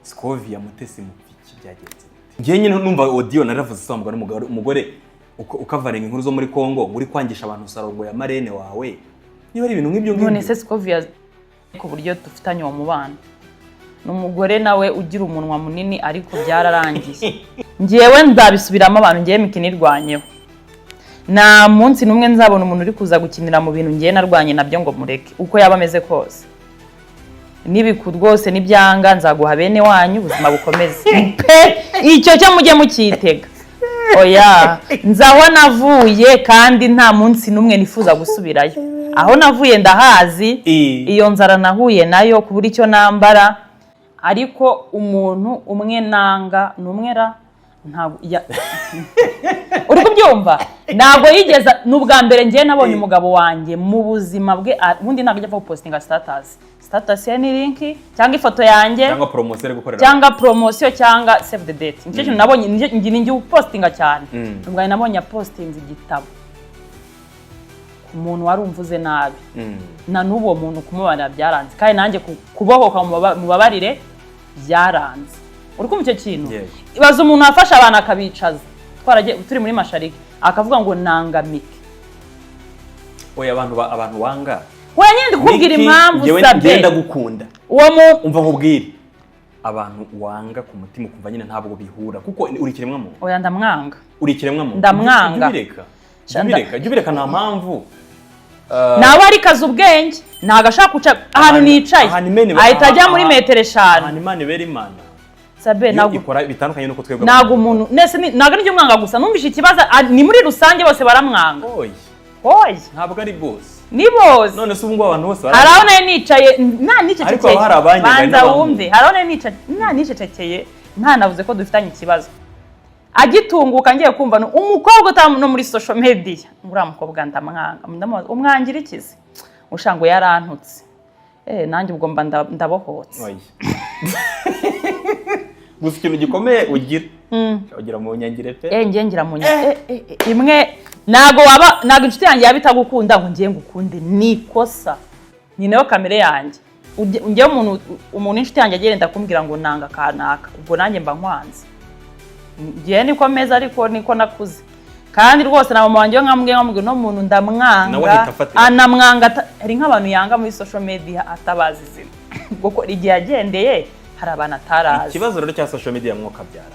Scovia Mutesi Mupfiki byagenze ngiye nyine numva audio naravuze sambwa n'umugore ukavarenga inkuru zo muri Kongo uri kwangisha abantu sarongo ya marene wawe niba ari ibintu nk'ibyo none se Scovia ku buryo dufitanye uwo mubano n'umugore nawe ugira umunwa munini ariko byararangiye ngiyewe nzabisubiramo abantu ngiye mikinirwanyeho na munsi numwe nzabona umuntu uri kuza gukinira mu bintu ngiye narwanye nabyo ngo mureke uko yaba ameze kose nibiku rwose nibyanga nzaguha bene wanyu ubuzima bukomeze icyo cyo mujye mukitega oya nzaho navuye kandi nta munsi numwe nifuza gusubirayo aho navuye ndahazi iyo nzara nahuye nayo kubura icyo nambara ariko umuntu umwe nanga numwera ntabwo uri kubyumva ntabwo yigeza n'ubwa mbere ngiye nabonye umugabo wanjye mu buzima bwe ubundi ntabwo ajya postinga status ya ni link cyangwa ifoto yanjye cyangwa promotion cyangwa save the date nicyo kintu nabonye ngiye postinga cyane ubwo nabonye postinze igitabo umuntu wari umvuze nabi na n'uwo muntu kumubara byaranze kandi nanjye kubohoka mu babarire byaranze uri kumva icyo kintu ibaza umuntu afasha abantu akabicaza turi muri mashariki akavuga ngo nangamike oya abantu wanga oya nyine ndikubwira impamvu sabe ngenda gukunda uwo muntu umva nkubwire abantu wanga ku mutima ukumva nyine ntabwo bihura kuko uri kiremwa muntu oya ndamwanga uri kiremwa muntu ndamwanga jubireka nta mpamvu nawe ari kaza ubwenge ntago ashaka kuca ahantu nicaye ahita ajya muri metero 5 ahantu Imana ibera Imana sabe ntabwo ikora bitandukanye nuko twebwe ntabwo umuntu nese ntabwo ari umwanga gusa numvise ikibazo ni muri rusange bose baramwanga oya ntabwo ari bose ni bose none se ubwo abantu bose haraho nayo nicaye nta nicecekeye ariko hari abanyega banza wumve haraho nayo nicaye nta nicecekeye nta navuze ko dufitanye ikibazo agitunguka ngiye kumva umukobwa utamuno muri social media ngura mukobwa ndamwanga umwangira ikizi ushango yarantutse nanjye ubwo mba ndabohotse gusa ikintu gikomeye ugira mu nyangire pe ngiye ngira mu nyangire imwe nago inshuti yanjye yabitagukunda ngo ngiye ngukunde nikosa ni nayo kamere yanjye ngiye umuntu inshuti yanjye agenda kumbwira ngo nanga kanaka ubwo nanjye mba nkwanze ngiye niko meza ariko niko nakuze kandi rwose na mama wanjye nkamubwira no muntu ndamwanga anamwanga ari nk'abantu yanga muri social media atabazi izina kuko igihe yagendeye hari abantu atarazi ikibazo rero cya social media mwuka byara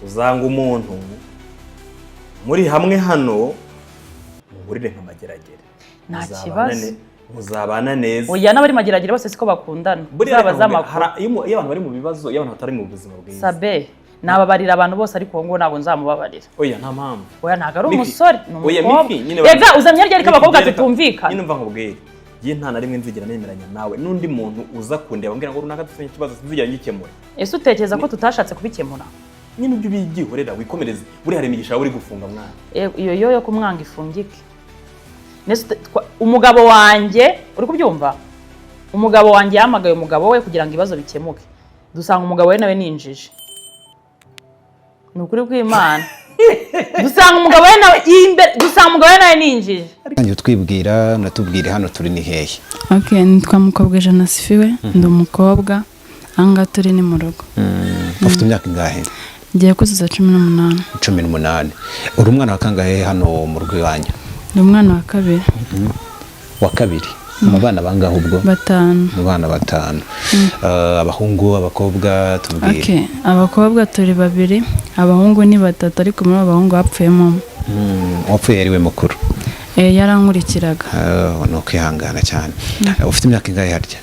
uzanga umuntu muri hamwe hano mugurire nk'amageragere nta kibazo muzabana neza oya n'abari mageragere bose siko bakundana zabaza makuru iyo abantu bari mu bibazo iyo abantu batari mu buzima bwiza sabe nababarira abantu bose ariko ngo ntabwo nzamubabarira oya nta mpamvu oya ntago ari umusore n'umukobwa ega uzamye ryari ko abakobwa tutumvikana nyine mva nkubwire giye nta na rimwe nzigira nemeranya nawe n'undi muntu uza kundeba ambwira ngo runaka dufite ikibazo sinzigira ngikemure ese utekereza ko tutashatse kubikemura nyine ibyo bigihorera wikomereze buri hari imigisha uri gufunga mwana iyo yo kumwanga ifungike umugabo wanjye uri kubyumva umugabo wanjye yamagaye umugabo we kugira ngo ibibazo bikemuke dusanga umugabo we nawe ninjije nukuri kw'Imana dusanga umugabo we nawe ninjije kandi twibwira natubwire hano turi ni hehe nitwa mukobwa Jana Sifiwe ndi umukobwa anga turi ni mu rugo ufite imyaka ingahe ngiye kuzuza 18 uri umwana wa kangahe hano mu rugo iwanyu ndi umwana wa kabiri wa kabiri mu bana bangahe ubwo mu bana 5 abahungu abakobwa tubwire abakobwa turi 2 abahungu ni 3 ariko muri abahungu bapfuyemo wapfuye yariwe mukuru yarankurikiraga no kwihangana cyane ufite imyaka ingahe harya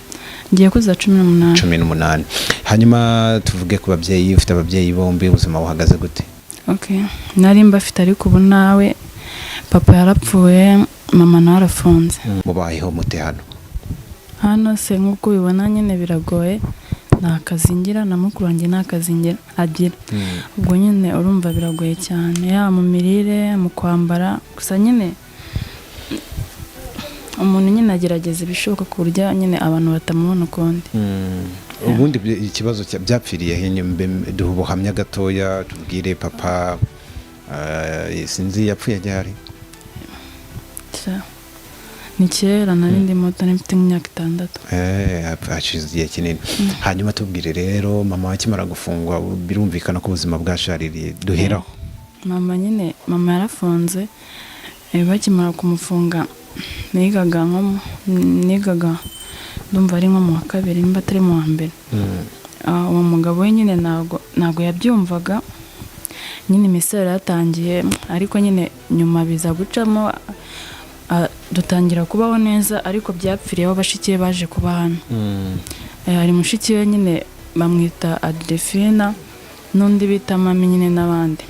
ngiye kuza 18 hanyuma tuvuge ku babyeyi ufite ababyeyi bombi ubuzima buhagaze gute nari mbafite ariko ubu nawe papa yarapfuye mama narafunze mubayeho mute hano se nk'uko ubibona nyine biragoye nta kazi ngira na mukuru wanjye nta kazi ngira agira ubwo nyine urumva biragoye cyane ya mu mirire mu kwambara gusa nyine umuntu nyine agerageza ibishoboka ku buryo nyine abantu batamubona ukundi ubundi ikibazo byapfiriye duha ubuhamya gatoya tubwire papa sinzi yapfuye ryari ni kera nari ndi moto mfite nk'imyaka 6. hashize igihe kinini. Hanyuma tubwire rero mama akimara gufungwa birumvikana ko ubuzima bwashaririye, duheraho. Mama yarafunze, bakimara kumufunga nigaga ndumva ari nko mu wa kabiri nimba atari mu wa mbere. Uwo mugabo we nyine ntago yabyumvaga, nyine imisoro yatangiye, ariko nyine nyuma biza gucamo dutangira kubaho neza, ariko byapfiriyeho bashiki baje kuba hano. Hari mushiki we nyine bamwita Adrefina n'undi bita mami nyine n'abandi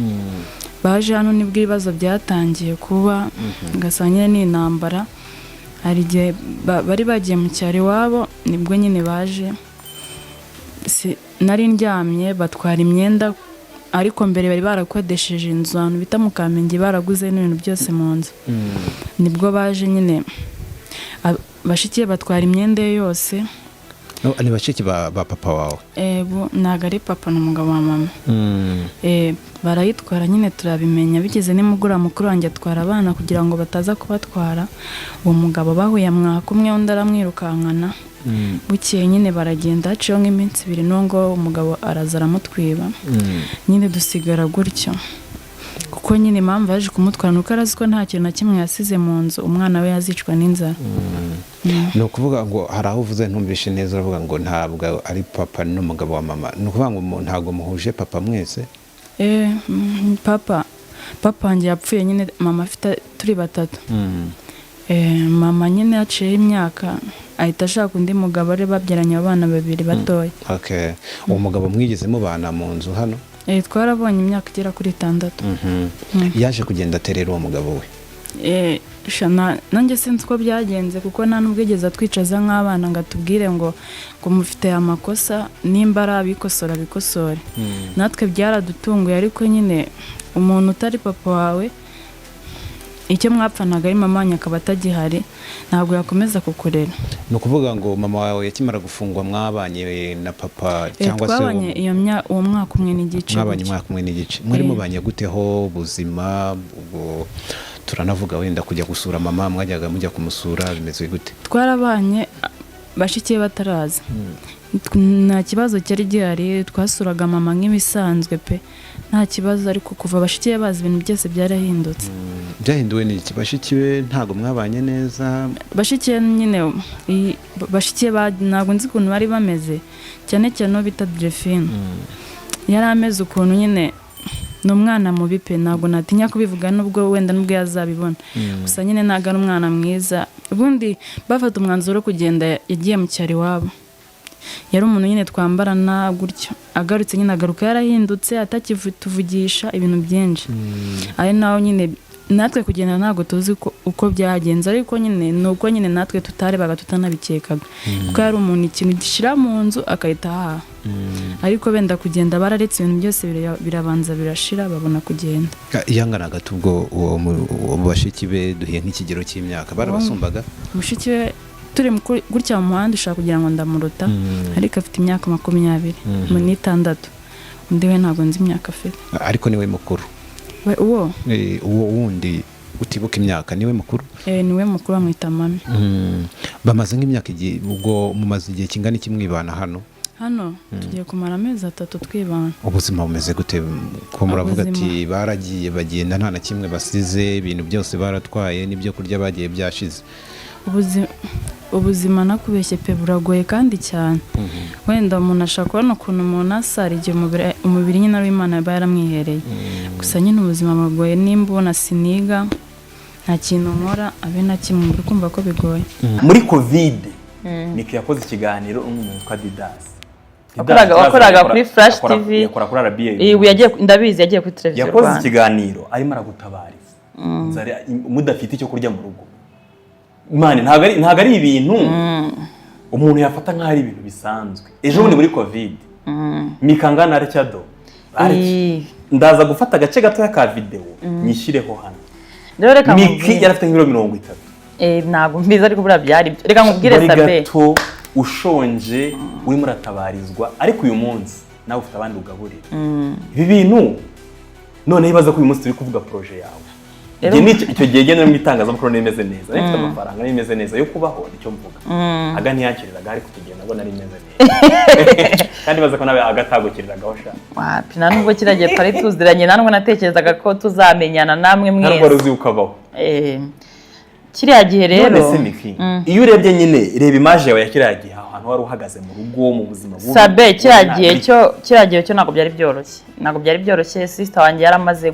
baje hano, nibwo ibibazo byatangiye kuba ngasanga ni intambara. Hari igihe bari bagiye mu cyaro iwabo, nibwo nyine baje, nari ndyamye batwara imyenda, ariko mbere bari barakodesheje inzu ahantu bita mu Kamenge, baraguze n'ibintu byose mu nzu. Nibwo baje nyine bashiki batwara imyenda yose. Ni bashiki ba papa wawe? Ntago ari papa n'umugabo wa mama. Barayitwara nyine turabimenya, bigeze nimugura mukuru wanjye atwara abana kugira ngo bataza kubatwara. Uwo mugabo bahuye mwaka umwe, undi aramwirukankana. Bukeye nyine baragenda, haciyeho nk'iminsi 2 n'ubwo umugabo araza aramutwiba. Nyine dusigara gutyo, kuko nyine impamvu yaje kumutwara nuko arazi ko nta kintu na kimwe yasize mu nzu, umwana we yazicwa n'inzara. Ni ukuvuga ngo hari aho uvuze ntumvishe neza, uravuga ngo ntabwo ari papa n'umugabo wa mama. Ni ukuvuga ngo ntabwo muhuje papa mwese? Papa wanjye yapfuye nyine mama afite turi 3. Mama nyine yaciyeho imyaka ahita ashaka undi mugabo, ari babyaranye abana 2 batoya. Uwo mugabo mwigeze mubana mu nzu hano? Twarabonye imyaka igera kuri 6. Yaje kugenda aterera uwo mugabo we? Nanjye sinzi uko byagenze, kuko nta n'ubwo yigeze atwicaza nk'abana ngo atubwire ngo mufite amakosa, nimba ari abikosora bikosore. Natwe byaradutunguye, ariko nyine umuntu utari papa wawe, icyo mwapfanaga ari mama wanyu akaba atagihari, ntabwo yakomeza kukurera. Ni ukuvuga ngo mama wawe yakimara gufungwa mwabanye na papa, cyangwa se twabanye uwo mwaka umwe n'igice? Mwabanye umwaka umwe n'igice. Muri mubanye guteho ubuzima? Ubwo turanavuga wenda kujya gusura mama, mwajyaga mujya kumusura, bimeze gute? Twarabanye bashiki bataraza. Nta kibazo cyari gihari, twasuraga mama nk'ibisanzwe pe, nta kibazo. Ariko kuva bashiki bazi ibintu byose byarahindutse. Byahinduwe ni iki? Bashiki be ntago mwabanye neza? Bashiki nyine bashiki ntago nzi ukuntu bari bameze, cyane cyane no bita Adrefina. Yari ameze ukuntu nyine n'umwana mubi pe, ntago natinya kubivuga nubwo wenda nubwo yazabibona. Gusa nyine ntago ari umwana mwiza. Ubundi bafata umwanzuro wo kugenda, yagiye mu cyaro iwabo. Yari umuntu nyine twambarana gutyo, agarutse nyine agaruka yarahindutse, atakituvugisha ibintu byinshi. Ari naho nyine natwe kugenda ntago tuzi uko byagenze, ariko nyine nuko nyine natwe tutarebaga tutanabikekaga, kuko yari umuntu ikintu gishira mu nzu akahita haha. Ariko benda kugenda bararetse ibintu byose birabanza birashira, babona kugenda. Yanganaga tubwo uwo bashiki be duhiye nk'ikigero cy'imyaka? Barabasumbaga? Mushiki we turi gutya mu muhanda ushaka kugira ngo ndamuruta, ariko afite imyaka 26. Undi we ntabwo nzi imyaka afite. Ariko niwe mukuru? Uwo wundi utibuka imyaka niwe mukuru? Niwe mukuru, bamwita mami. Bamaze nk'imyaka igihe, ubwo mumaze igihe kingana iki mwibana hano? Hano tugiye kumara amezi 3 twibana. Ubuzima bumeze gute? Ko muravuga ati baragiye bagenda nta na kimwe basize, ibintu byose baratwaye, n'ibyo kurya bagiye byashize. Ubuzima nakubeshye pe buragoye kandi cyane. Wenda umuntu ashaka kubona ukuntu umuntu asara igihe umubiri nyine ari Imana yaba yaramwihereye. Gusa nyine ubuzima bugoye, nimba ubona siniga, nta kintu nkora, abe na kimwe, uri kumva ko bigoye. Muri Covid Nick yakoze ikiganiro n'umuntu kwa Didas. Wakoraga kuri Flash TV. Yakora kuri RBA. Ndabizi yagiye kuri televiziyo. Yakoze ikiganiro arimo aragutabariza. Nzare mudafite icyo kurya mu rugo. Imana ntago ari ibintu umuntu yafata nk'ari ibintu bisanzwe. Ejo bundi muri Covid Mikangana aracyado. Ndaza gufata agace gato ka video nyishireho hano. Miki yarafite nk'ibiro 30. Ntago mbiza ariko bura byari. Reka nkubwire Sabe. Gato ushonje urimo uratabarizwa, ariko uyu munsi nawe ufite abandi ugaburira. Ibi bintu none ibaza ko uyu munsi turi kuvuga projet yawe. icyo gihe genda mu itangazamakuru nimeze neza nifite amafaranga nimeze neza yo kubaho nicyo mvuga aga ntiyakiriraga ariko tugiye nabwo nari meze neza kandi baza ko nawe agatagukiriraga sha wapi nanubwo kiragiye twari tuziranye nanwe natekerezaga ko tuzamenyana namwe mwese ntabwo ruzi ukabaho kiriya gihe rero none se Miki iyo urebye nyine reba image yawe ya kiriya gihe ahantu wari uhagaze mu rugo mu buzima bubi Sabe kiriya gihe cyo ntabwo byari byoroshye sister wanjye yaramaze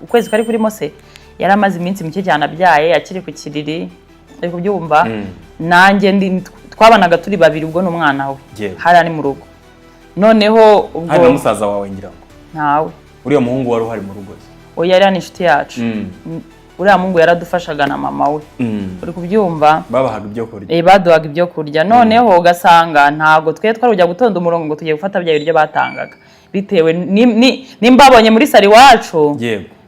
ukwezi kari kurimo se yaramaze iminsi mike cyane abyaye akiri ku kiriri ari kubyumva nanjye twabanaga turi babiri ubwo n'umwana we hari ari mu rugo noneho ubwo hari musaza wawe ngira ngo ntawe uriya muhungu wari uhari mu rugo oya yari inshuti yacu uriya muhungu yaradufashaga na mama we uri kubyumva babahaga ibyo kurya baduhaga ibyo kurya noneho ugasanga ntabwo twari ujya gutonda umurongo ngo tugiye gufata bya biryo batangaga bitewe n'imbabonye muri sari wacu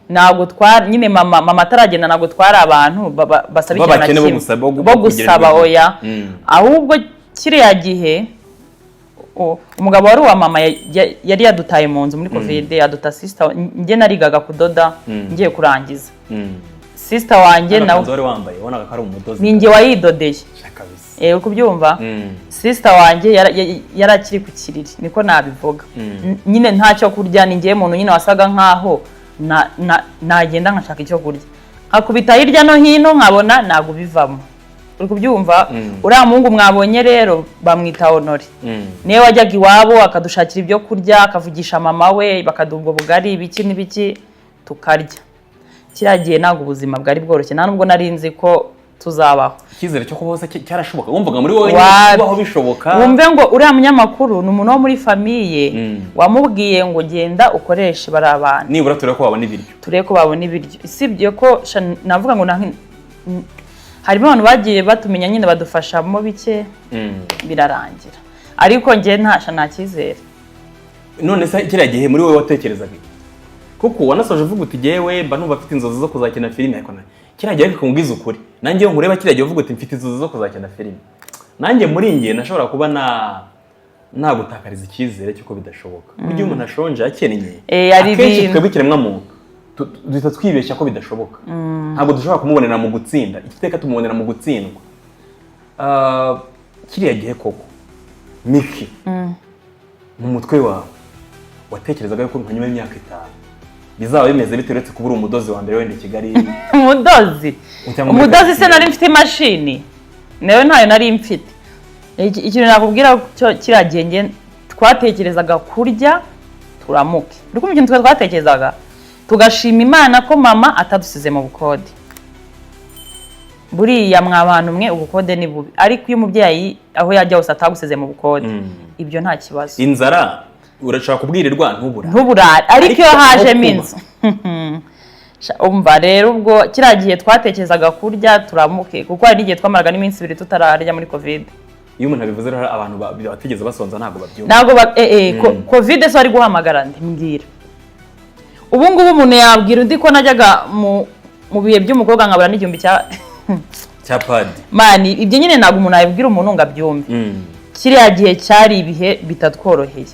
ntabwo nyine mama ataragenda ntabwo twari abantu basaba ikintu na kimwe bo gusaba oya ahubwo kiriya gihe umugabo wari uwa mama yari yadutaye mu nzu muri covid yaduta sister njye narigaga kudoda ngiye kurangiza sister wanjye nawe wari wambaye ubonaga ko ari umudozi ninjye wayidodeye kubyumva sister wanjye yarakiri ku kiriri niko nabivuga nyine ntacyo kurya ninjye muntu nyine wasaga nkaho nagenda nkashaka icyo kurya akubita hirya no hino nkabona ntabwo bivamo uri kubyumva uriya muhungu mwabonye rero bamwita Honore niwe wajyaga iwabo akadushakira ibyo kurya akavugisha mama we bakaduha ubugari ibiki n'ibiki tukarya kiriya gihe ntabwo ubuzima bwari bworoshye nta nubwo nari nzi ko tuzabaho icyizere cyo kubaho cyarashoboka wumvaga muri wowe kubaho bishoboka wumve ngo uriya munyamakuru ni umuntu wo muri famiye wamubwiye ngo genda ukoreshe bari abantu nibura turebe ko babona ibiryo isibye ko navuga ngo harimo abantu bagiye batumenya nyine badufashamo bike birarangira ariko njye nta cyizere none se kiriya gihe muri wowe watekerezaga kuko wanasoje uvuga uti jyewe mba numva mfite inzozi zo kuzakina filime ariko kiriya gihe kumbwiza ukuri nanjye iyo nkureba kiriya gihe uvuga uti mfite inzozi zo kuzakina filime nanjye muri njye nashobora kuba nagutakariza icyizere cy'uko bidashoboka burya umuntu ashonje akennye akenshi twebwe ikiremwamuntu duhita twibeshya ko bidashoboka ntabwo dushobora kumubonera mu gutsinda iteka tumubonera mu gutsindwa kiriya gihe koko Miki mu mutwe wawe watekerezaga yuko nka nyuma y'imyaka 5 bizaba bimeze bite uretse kuba uri umudozi wa mbere wenda i Kigali umudozi se nari mfite imashini nayo ntayo nari mfite ikintu nakubwira kiriya gihe twatekerezaga kurya turamuke uri kumva ikintu twatekerezaga tugashima Imana ko mama atadusize mu bukode buriya mw'abantu mwe ubukode ni bubi ariko iyo umubyeyi aho yajya hose atagusize mu bukode ibyo nta kibazo inzara urashaka kubwirirwa ntuburare ariko iyo hajemo inzu umva rero ubwo kiriya gihe twatekerezaga kurya turamuke kuko hari n'igihe twamaraga n'iminsi 2 tutararya muri covid iyo umuntu abivuze rero abantu batigeze basonza ntabwo babyumva covid so ari guhamagara mbwira ubu ngubu umuntu yabwira undi ko najyaga mu bihe by'umukobwa nkabura n'igihumbi cya padi mani ibyo nyine ntabwo umuntu yabwira umuntu ngo abyumve kiriya gihe cyari ibihe bitatworoheye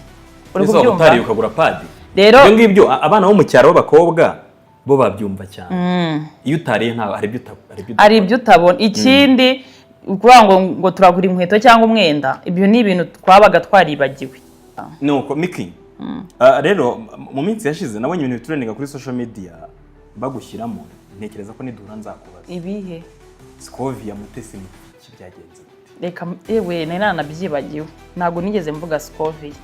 uri kubyumva utari ukagura padi rero ibyo ngibyo abana bo mu cyaro b'abakobwa bo babyumva cyane iyo utariye nta hari ibyo utabona ikindi ukuvuga ngo turagura inkweto cyangwa umwenda ibyo ni ibintu twabaga twaribagiwe nuko Miki rero mu minsi yashize nabonye ibintu bitureninga kuri social media bagushyiramo ntekereza ko niduhura nzakubaza ibihe Scovia Mutesi kibyagenze reka ewe nanabyibagiwe ntabwo nigeze mvuga Scovia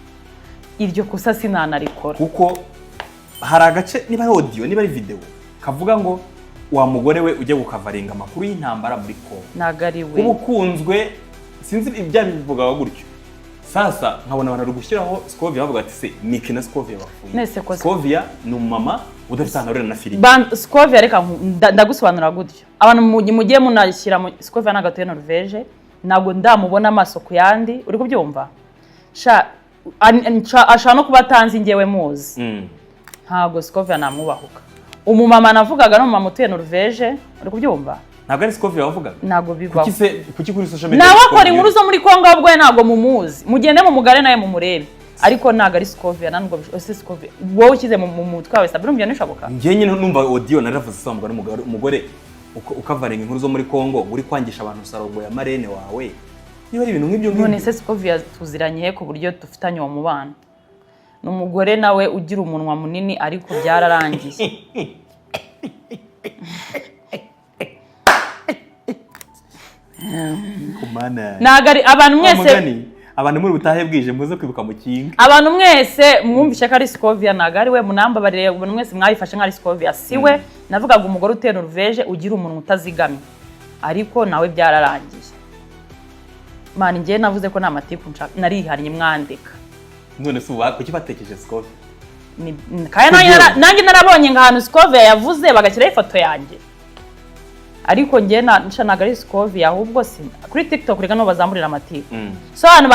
iryo kosa sinanarikora kuko hari agace niba ari audio niba ari video kavuga ngo wa mugore we ujye gukavaringa amakuru y'intambara muri Kongo nagari we ubukunzwe sinzi ibya bivuga gutyo sasa nkabona abantu rugushyiraho Scovia bavuga ati se Miki na Scovia bafuye Scovia ni umama udafite ahantu na filime Scovia reka ndagusobanura gutyo abantu mugiye munashyira mu Scovia nagatuye Norvege ntabwo ndamubona amaso ku yandi uri kubyumva ashaka no kuba atanzi ngewe muzi ntabwo Scovia namwubahuka umumama navugaga no mama utuye Norvege uri kubyumva ntabwo ari Scovia wavugaga ntabwo bibaho kuki kuri social media nawe akora inkuru zo muri Kongo ubwo ntabwo mumuzi mugende mu mugare naye mumurebe ariko ntago ari Scovia nanubwo ese Scovia wowe ukize mu mutwe wawe Sabine umva nishoboka njye nyine numva audio naravuze samba umugore ukavarenga inkuru zo muri Kongo uri kwangisha abantu sarongo ya marene wawe niba ari ibintu nk'ibyo none se Scovia tuziranye ku buryo dufitanye uwo mubano n'umugore nawe ugira umunwa munini ariko byararangiye nagari abantu mwese abantu muri butahe bwije muze kwibuka mu kinga abantu mwese mwumvishe ko ari Scovia nagari we munamba barire abantu mwese mwayifashe nk'ari Scovia siwe navugaga umugore utera uruveje ugira umuntu utazigamye ariko nawe byararangiye mani ngiye navuze ko nta matiku nshaka narihariye mwandika none se uba kuki batekeje Scovia nanjye narabonye nk'ahantu Scovia yavuze bagashyiraho ifoto yanjye ariko ngiye nshanaga ari Scovia ahubwo si kuri TikTok rega no bazamurira amatiku so abantu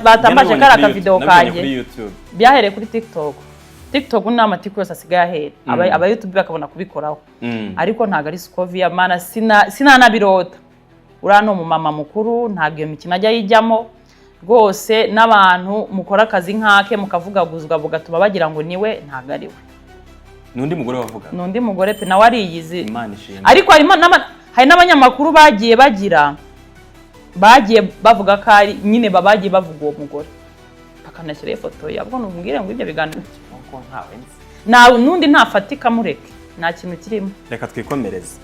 batambaje kara ka video kanje byahereye kuri TikTok ni amatiku yose asigaye ahera aba YouTube bakabona kubikoraho ariko ntago ari Scovia mana sinanabirota urano mu mama mukuru ntago iyo mikino ajya yijyamo rwose n'abantu mukora akazi nkake mukavugaguzwa bugatuma bagira ngo niwe ntago ari we nundi mugore wavuga nundi mugore pe nawe ariyizi Imana ishimwe ariko hari n'abanyamakuru bagiye bavuga ko ari nyine babagiye bavuga uwo mugore bakanashyira ifoto yabwo numbwire ngo ibyo biganiro ko ntawe nundi ntafatika mureke nta kintu kirimo reka twikomereze